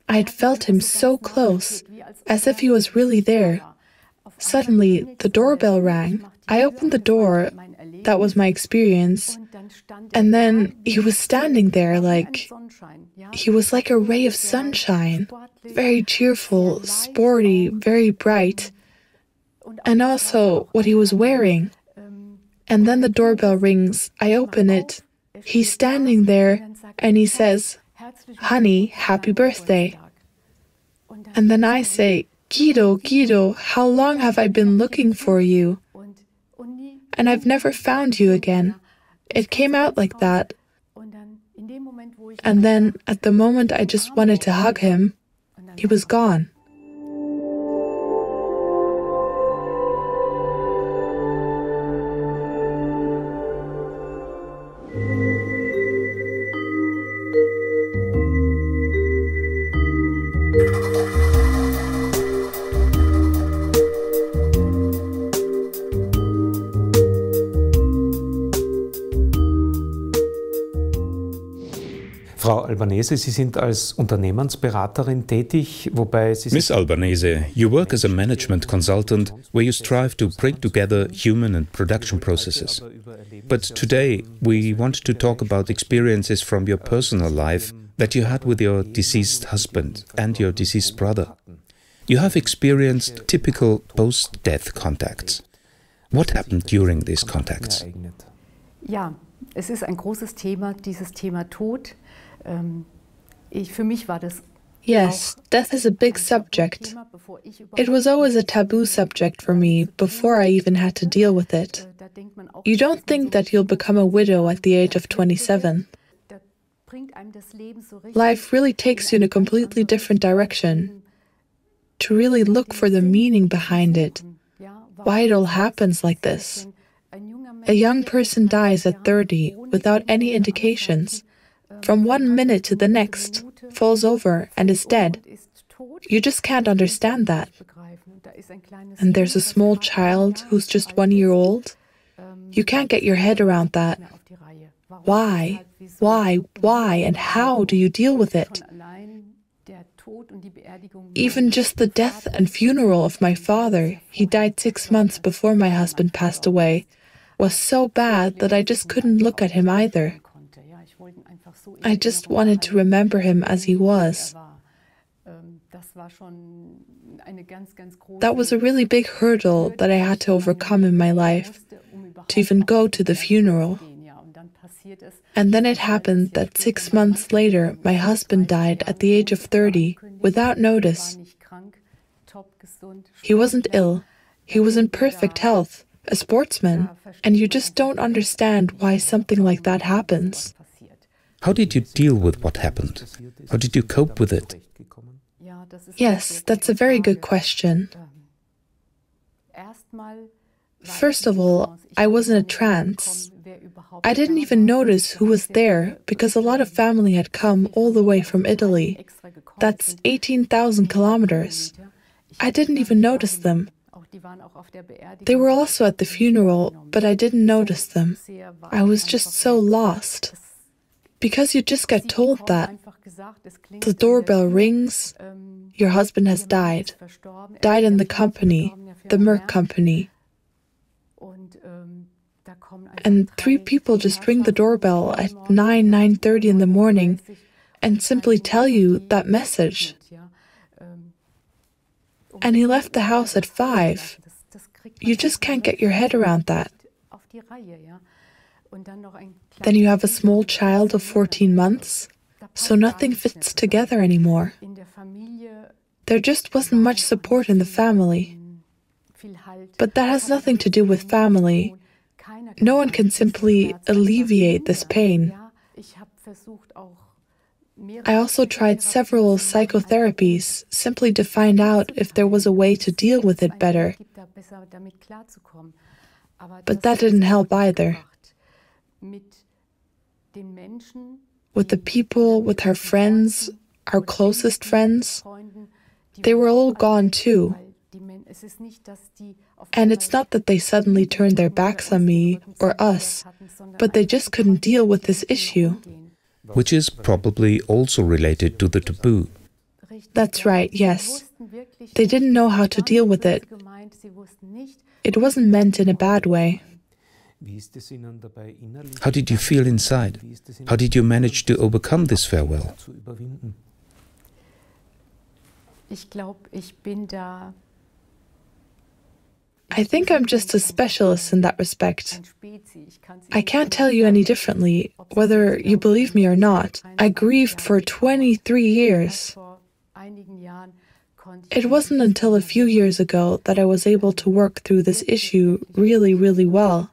I had felt him so close, as if he was really there. Suddenly, the doorbell rang. I opened the door. That was my experience. And then he was standing there he was like a ray of sunshine, very cheerful, sporty, very bright. And also what he was wearing. And then the doorbell rings. I open it. He's standing there and he says, "Honey, happy birthday." And then I say, "Guido, Guido, how long have I been looking for you? And I've never found you again." It came out like that. And then, at the moment I just wanted to hug him, he was gone. Frau Albanese, Sie sind als Unternehmensberaterin tätig, wobei Sie... Miss Albanese, you work as a management consultant where you strive to bring together human and production processes. But today we want to talk about experiences from your personal life that you had with your deceased husband and your deceased brother. You have experienced typical post-death contacts. What happened during these contacts? Ja, es ist ein großes Thema, dieses Thema Tod. Für mich war das. Yes, death is a big subject. It was always a taboo subject for me before I even had to deal with it. You don't think that you'll become a widow at the age of 27. Life really takes you in a completely different direction. To really look for the meaning behind it, why it all happens like this. A young person dies at 30 without any indications. From one minute to the next, falls over and is dead. You just can't understand that. And there's a small child who's just 1 year old. You can't get your head around that. Why, and how do you deal with it? Even just the death and funeral of my father, he died 6 months before my husband passed away, was so bad that I just couldn't look at him either. I just wanted to remember him as he was. That was a really big hurdle that I had to overcome in my life, to even go to the funeral. And then it happened that 6 months later, my husband died at the age of 30, without notice. He wasn't ill. He was in perfect health, a sportsman, and you just don't understand why something like that happens. How did you deal with what happened? How did you cope with it? Yes, that's a very good question. First of all, I was in a trance. I didn't even notice who was there because a lot of family had come all the way from Italy. That's 18,000 kilometers. I didn't even notice them. They were also at the funeral, but I didn't notice them. I was just so lost. Because you just get told that. The doorbell rings, your husband has died in the company, the Merck company. And 3 people just ring the doorbell at 9:30 in the morning and simply tell you that message. And he left the house at 5. You just can't get your head around that. Then you have a small child of 14 months, so nothing fits together anymore. There just wasn't much support in the family. But that has nothing to do with family. No one can simply alleviate this pain. I also tried several psychotherapies simply to find out if there was a way to deal with it better. But that didn't help either. With the people, with our friends, our closest friends, they were all gone too. And it's not that they suddenly turned their backs on me or us, but they just couldn't deal with this issue. Which is probably also related to the taboo. That's right, yes. They didn't know how to deal with it. It wasn't meant in a bad way. How did you feel inside? How did you manage to overcome this farewell? I think I'm just a specialist in that respect. I can't tell you any differently, whether you believe me or not. I grieved for 23 years. It wasn't until a few years ago that I was able to work through this issue really, really well.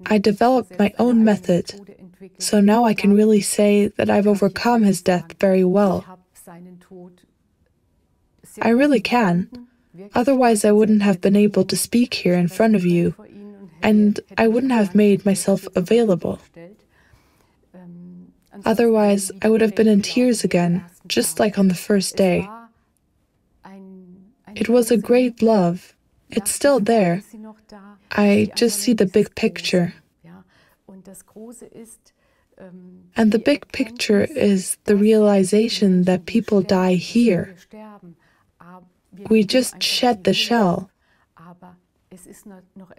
I developed my own method, so now I can really say that I've overcome his death very well. I really can. Otherwise, I wouldn't have been able to speak here in front of you, and I wouldn't have made myself available. Otherwise, I would have been in tears again, just like on the first day. It was a great love. It's still there. I just see the big picture. And the big picture is the realization that people die here. We just shed the shell.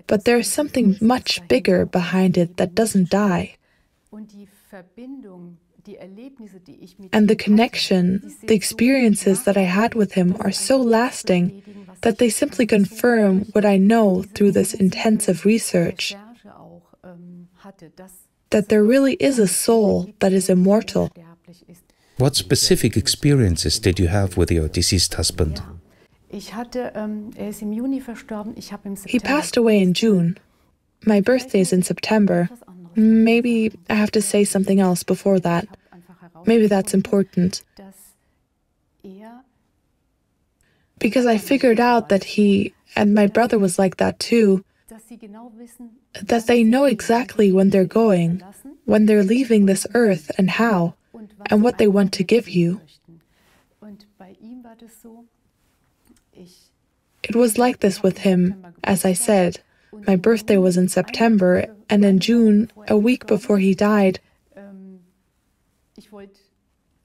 But there's something much bigger behind it that doesn't die. And the connection, the experiences that I had with him are so lasting that they simply confirm what I know through this intensive research, that there really is a soul that is immortal. What specific experiences did you have with your deceased husband? He passed away in June. My birthday is in September. Maybe I have to say something else before that. Maybe that's important. Because I figured out that he, and my brother was like that too, that they know exactly when they're going, when they're leaving this earth and how, and what they want to give you. It was like this with him, as I said. My birthday was in September, and in June, a week before he died,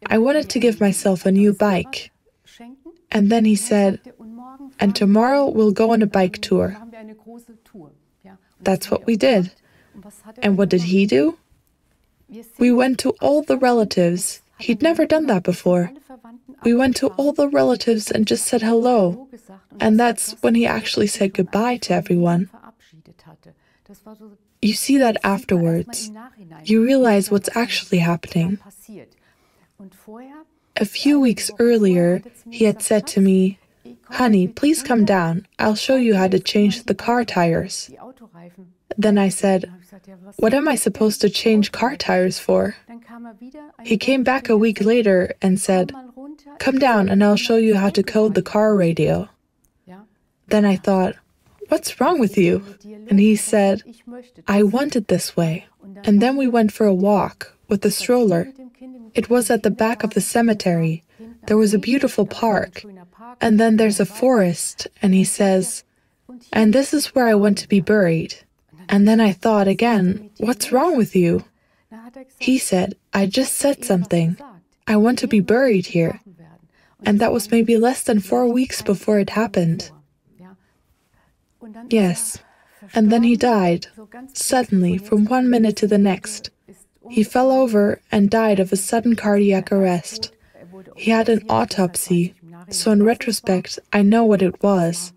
I wanted to give myself a new bike. And then he said, and tomorrow we'll go on a bike tour. That's what we did. And what did he do? We went to all the relatives. He'd never done that before. We went to all the relatives and just said hello. And that's when he actually said goodbye to everyone. You see that afterwards. You realize what's actually happening. A few weeks earlier, he had said to me, "Honey, please come down. I'll show you how to change the car tires." Then I said, "What am I supposed to change car tires for?" He came back a week later and said, "Come down and I'll show you how to code the car radio." Then I thought, "What's wrong with you?" And he said, "I want it this way." And then we went for a walk with a stroller. It was at the back of the cemetery. There was a beautiful park. And then there's a forest. And he says, "And this is where I want to be buried." And then I thought again, "What's wrong with you?" He said, "I just said something. I want to be buried here." And that was maybe less than 4 weeks before it happened. Yes. And then he died, suddenly, from 1 minute to the next. He fell over and died of a sudden cardiac arrest. He had an autopsy, so in retrospect, I know what it was.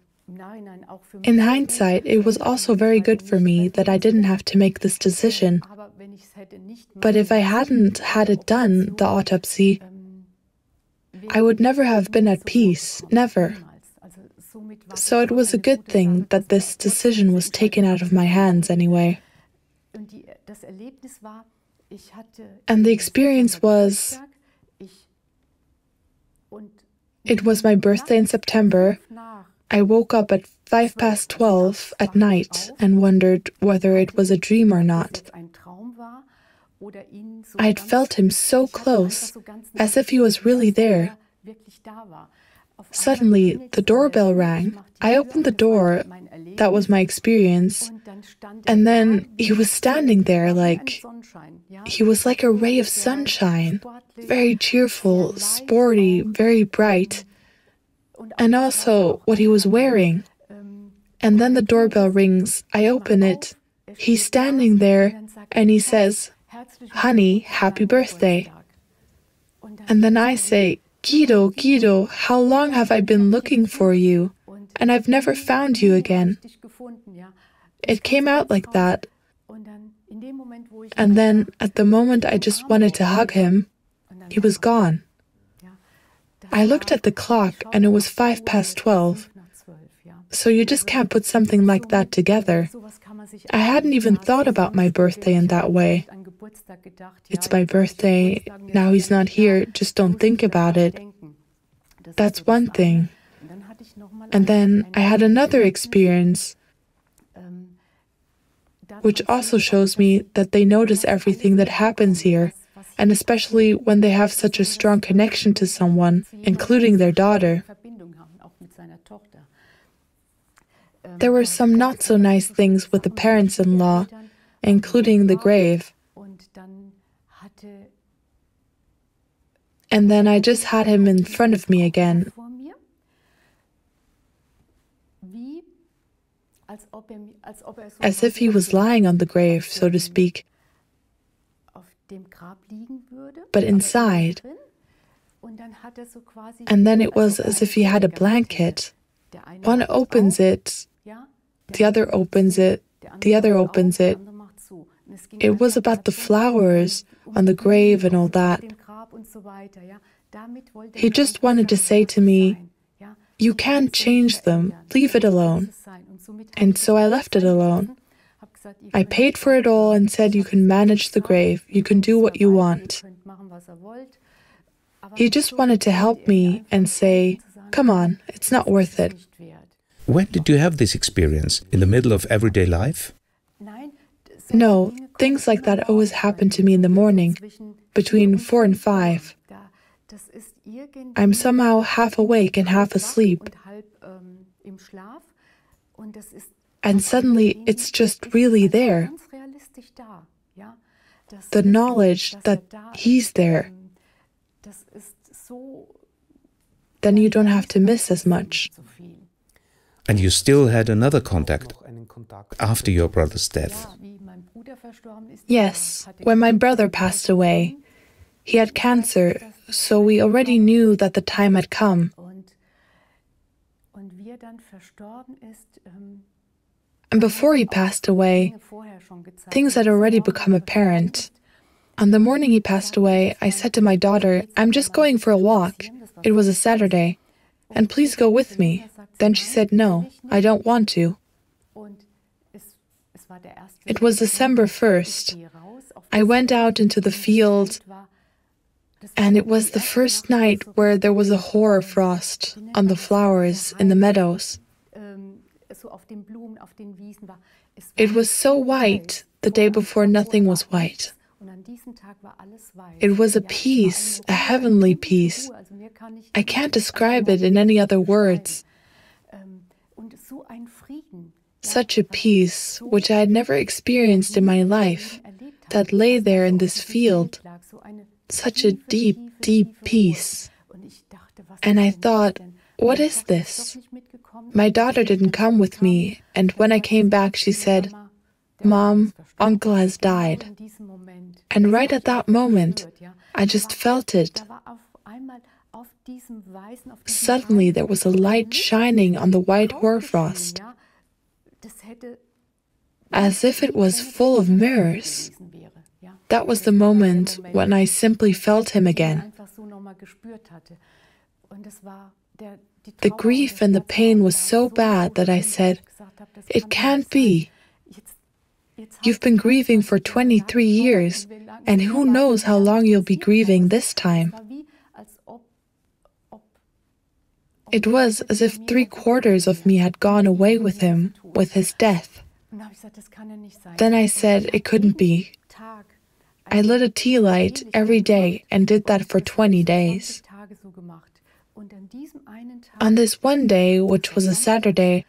In hindsight, it was also very good for me that I didn't have to make this decision. But if I hadn't had it done, the autopsy, I would never have been at peace, never. So it was a good thing that this decision was taken out of my hands anyway. And the experience was, it was my birthday in September. I woke up at 12:05 at night and wondered whether it was a dream or not. I had felt him so close, as if he was really there. Suddenly, the doorbell rang. I opened the door. That was my experience. And then he was standing there he was like a ray of sunshine, very cheerful, sporty, very bright. And also what he was wearing. And then the doorbell rings. I open it. He's standing there and he says, "Honey, happy birthday." And then I say, "Guido, Guido, how long have I been looking for you? And I've never found you again." It came out like that. And then at the moment I just wanted to hug him, he was gone. I looked at the clock and it was 12:05. So you just can't put something like that together. I hadn't even thought about my birthday in that way. It's my birthday, now he's not here, just don't think about it. That's one thing. And then I had another experience, which also shows me that they notice everything that happens here, and especially when they have such a strong connection to someone, including their daughter. There were some not so nice things with the parents-in-law, including the grave. And then I just had him in front of me again. As if he was lying on the grave, so to speak. But inside. And then it was as if he had a blanket. One opens it, the other opens it, the other opens it. It was about the flowers on the grave and all that. He just wanted to say to me, "You can't change them, leave it alone." And so I left it alone. I paid for it all and said, "You can manage the grave, you can do what you want." He just wanted to help me and say, "Come on, it's not worth it." When did you have this experience? In the middle of everyday life? No, things like that always happen to me in the morning, between 4 and 5. I'm somehow half awake and half asleep. And suddenly it's just really there. The knowledge that he's there. Then you don't have to miss as much. And you still had another contact after your brother's death? Yes, when my brother passed away, he had cancer, so we already knew that the time had come. And before he passed away, things had already become apparent. On the morning he passed away, I said to my daughter, "I'm just going for a walk." It was a Saturday. "And please go with me." Then she said, "No, I don't want to." It was December 1st. I went out into the field, and it was the first night where there was a hoar frost on the flowers in the meadows. It was so white. The day before, nothing was white. It was a peace, a heavenly peace. I can't describe it in any other words. Such a peace, which I had never experienced in my life, that lay there in this field. Such a deep, deep peace. And I thought, what is this? My daughter didn't come with me, and when I came back, she said, "Mom, Uncle has died." And right at that moment, I just felt it. Suddenly, there was a light shining on the white hoarfrost, as if it was full of mirrors. That was the moment when I simply felt him again. The grief and the pain was so bad that I said, "It can't be. You've been grieving for 23 years, and who knows how long you'll be grieving this time." It was as if 3/4 of me had gone away with him, with his death. Then I said it couldn't be. I lit a tea light every day and did that for 20 days. On this one day, which was a Saturday,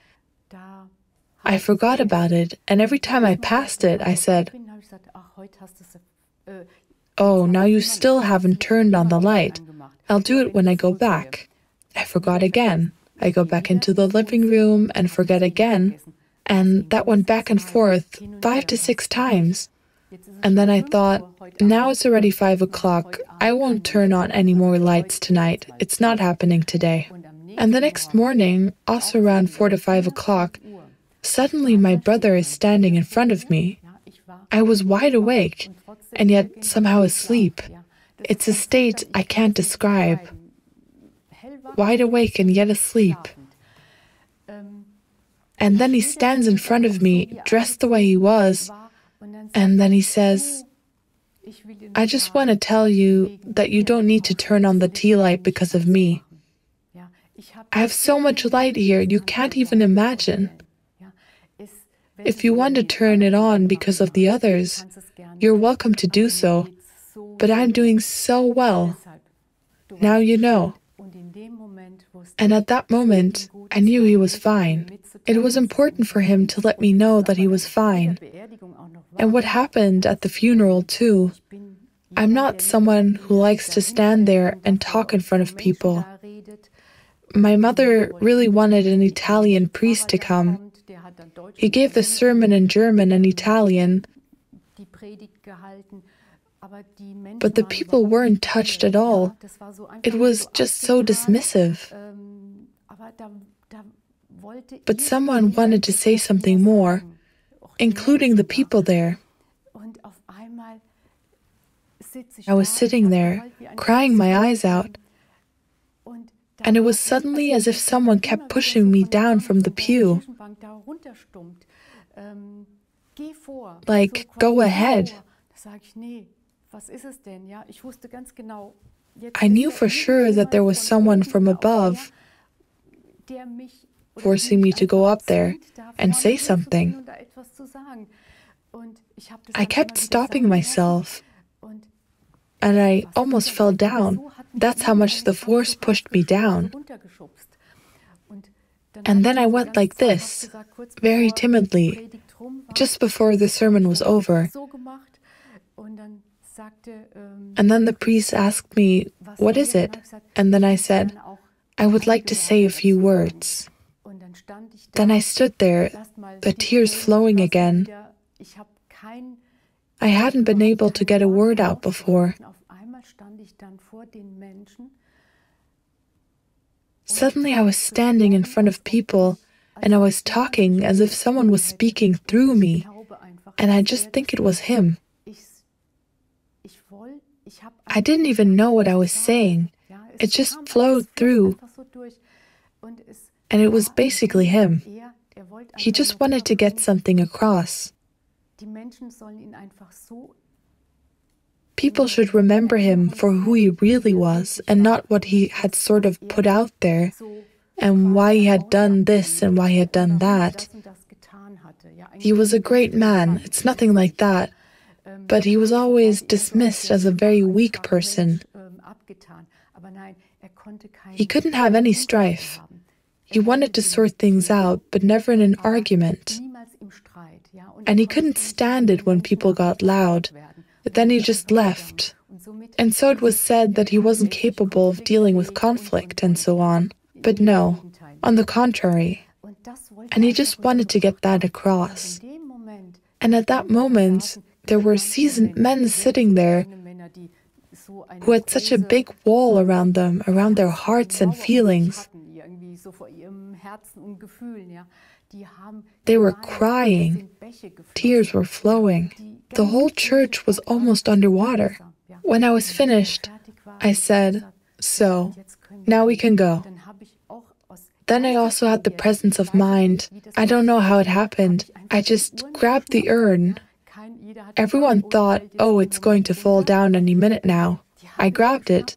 I forgot about it, and every time I passed it, I said, "Oh, now you still haven't turned on the light. I'll do it when I go back." I forgot again. I go back into the living room and forget again. And that went back and forth 5 to 6 times. And then I thought, now it's already 5 o'clock. I won't turn on any more lights tonight. It's not happening today. And the next morning, also around 4 to 5 o'clock, suddenly my brother is standing in front of me. I was wide awake, and yet somehow asleep. It's a state I can't describe. Wide awake and yet asleep. And then he stands in front of me, dressed the way he was, and then he says, "I just want to tell you that you don't need to turn on the tea light because of me. I have so much light here, you can't even imagine. If you want to turn it on because of the others, you're welcome to do so, but I'm doing so well. Now you know." And at that moment, I knew he was fine. It was important for him to let me know that he was fine. And what happened at the funeral, too. I'm not someone who likes to stand there and talk in front of people. My mother really wanted an Italian priest to come. He gave the sermon in German and Italian, but the people weren't touched at all. It was just so dismissive. But someone wanted to say something more, including the people there. I was sitting there, crying my eyes out, and it was suddenly as if someone kept pushing me down from the pew. Like, "Go ahead." I knew for sure that there was someone from above forcing me to go up there and say something. I kept stopping myself, and I almost fell down. That's how much the force pushed me down. And then I went like this, very timidly, just before the sermon was over. And then the priest asked me, "What is it?" And then I said, "I would like to say a few words." Then I stood there, the tears flowing again. I hadn't been able to get a word out before. Suddenly I was standing in front of people, and I was talking as if someone was speaking through me, and I just think it was him. I didn't even know what I was saying. It just flowed through, and it was basically him. He just wanted to get something across. People should remember him for who he really was, and not what he had sort of put out there, and why he had done this and why he had done that. He was a great man, it's nothing like that, but he was always dismissed as a very weak person. He couldn't have any strife. He wanted to sort things out, but never in an argument. And he couldn't stand it when people got loud. But then he just left. And so it was said that he wasn't capable of dealing with conflict and so on. But no, on the contrary. And he just wanted to get that across. And at that moment, there were seasoned men sitting there who had such a big wall around them, around their hearts and feelings. They were crying. Tears were flowing. The whole church was almost underwater. When I was finished, I said, "So, now we can go." Then I also had the presence of mind. I don't know how it happened. I just grabbed the urn. Everyone thought, "Oh, it's going to fall down any minute now." I grabbed it.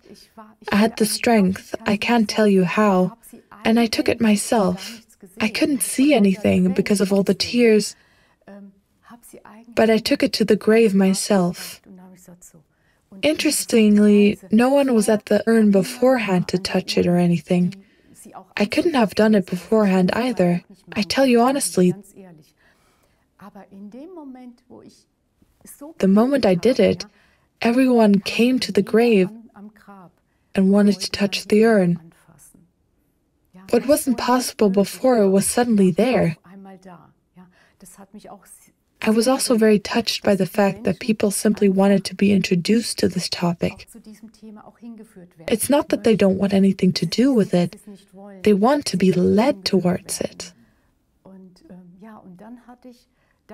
I had the strength, I can't tell you how, and I took it myself. I couldn't see anything because of all the tears, but I took it to the grave myself. Interestingly, no one was at the urn beforehand to touch it or anything. I couldn't have done it beforehand either. I tell you honestly, the moment I did it, everyone came to the grave and wanted to touch the urn. What wasn't possible before was suddenly there. I was also very touched by the fact that people simply wanted to be introduced to this topic. It's not that they don't want anything to do with it, they want to be led towards it.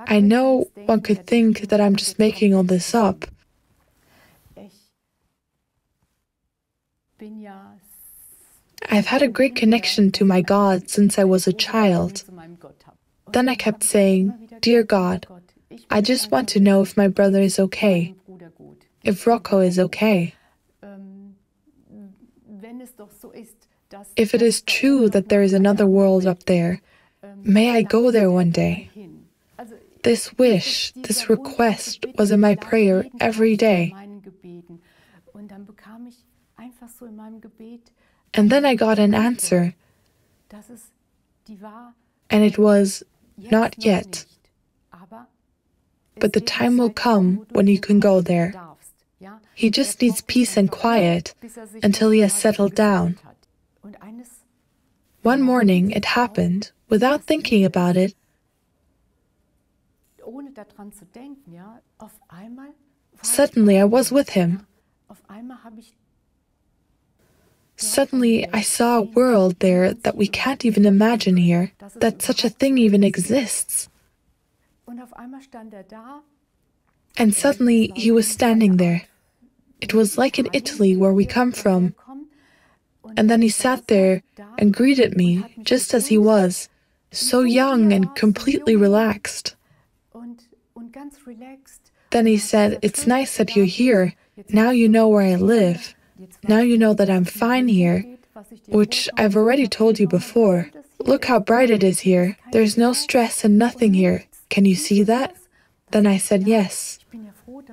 I know one could think that I'm just making all this up. I've had a great connection to my God since I was a child. Then I kept saying, "Dear God, I just want to know if my brother is okay, if Rocco is okay. If it is true that there is another world up there, may I go there one day." This wish, this request was in my prayer every day. And then I got an answer, and it was, "Not yet. But the time will come when you can go there. He just needs peace and quiet until he has settled down." One morning it happened, without thinking about it. Suddenly I was with him. Suddenly I saw a world there that we can't even imagine here, that such a thing even exists. And suddenly he was standing there. It was like in Italy, where we come from. And then he sat there and greeted me just as he was, so young and completely relaxed. Then he said, "It's nice that you're here. Now you know where I live. Now you know that I'm fine here, which I've already told you before. Look how bright it is here. There's no stress and nothing here. Can you see that?" Then I said, "Yes.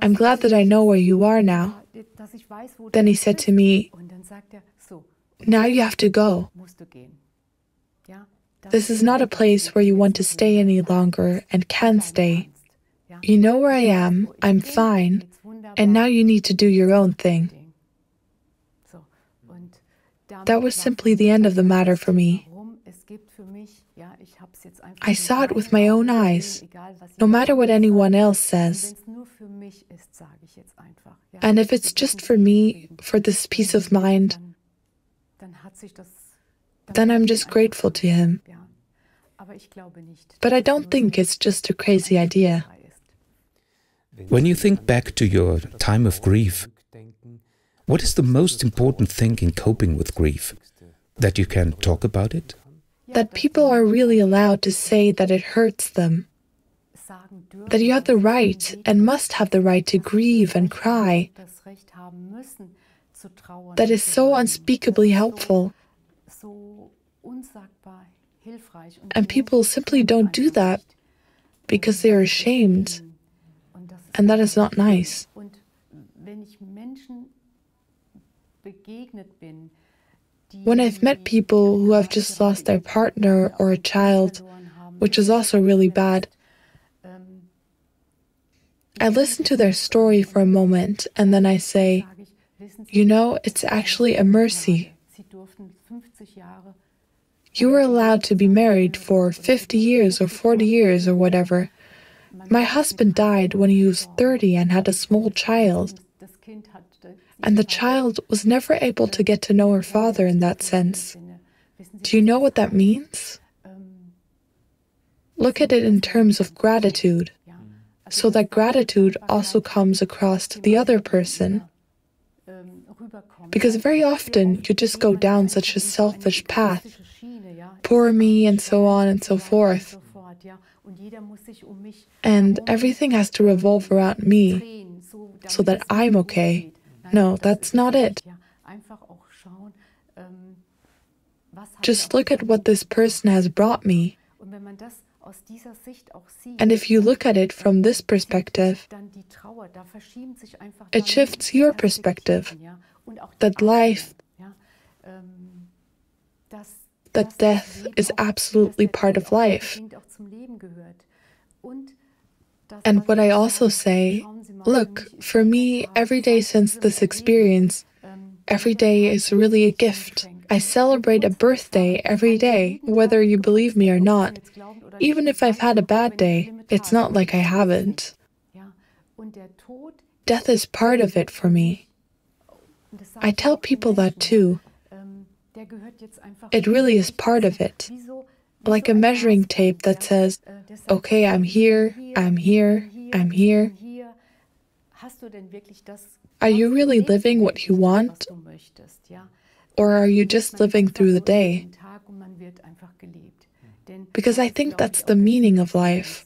I'm glad that I know where you are now." Then he said to me, "Now you have to go. This is not a place where you want to stay any longer and can stay. You know where I am, I'm fine, and now you need to do your own thing." That was simply the end of the matter for me. I saw it with my own eyes, no matter what anyone else says. And if it's just for me, for this peace of mind, then I'm just grateful to him. But I don't think it's just a crazy idea. When you think back to your time of grief, what is the most important thing in coping with grief? That you can talk about it? That people are really allowed to say that it hurts them. That you have the right and must have the right to grieve and cry. That is so unspeakably helpful. And people simply don't do that because they are ashamed. And that is not nice. When I've met people who have just lost their partner or a child, which is also really bad, I listen to their story for a moment and then I say, "You know, it's actually a mercy. You were allowed to be married for 50 years or 40 years or whatever. My husband died when he was 30 and had a small child. And the child was never able to get to know her father in that sense. Do you know what that means? Look at it in terms of gratitude, so that gratitude also comes across to the other person. Because very often you just go down such a selfish path, poor me and so on and so forth. And everything has to revolve around me, so that I'm okay. No, that's not it. Just look at what this person has brought me. And if you look at it from this perspective, it shifts your perspective that life, that death is absolutely part of life. And what I also say, look, for me, every day since this experience, every day is really a gift. I celebrate a birthday every day, whether you believe me or not. Even if I've had a bad day, it's not like I haven't. Death is part of it for me. I tell people that too. It really is part of it. Like a measuring tape that says, okay, I'm here, I'm here, I'm here. Are you really living what you want? Or are you just living through the day? Because I think that's the meaning of life,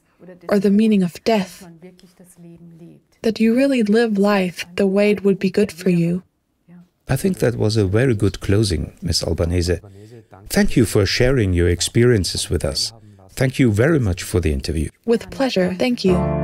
or the meaning of death. That you really live life the way it would be good for you. I think that was a very good closing, Ms. Albanese. Thank you for sharing your experiences with us. Thank you very much for the interview. With pleasure. Thank you.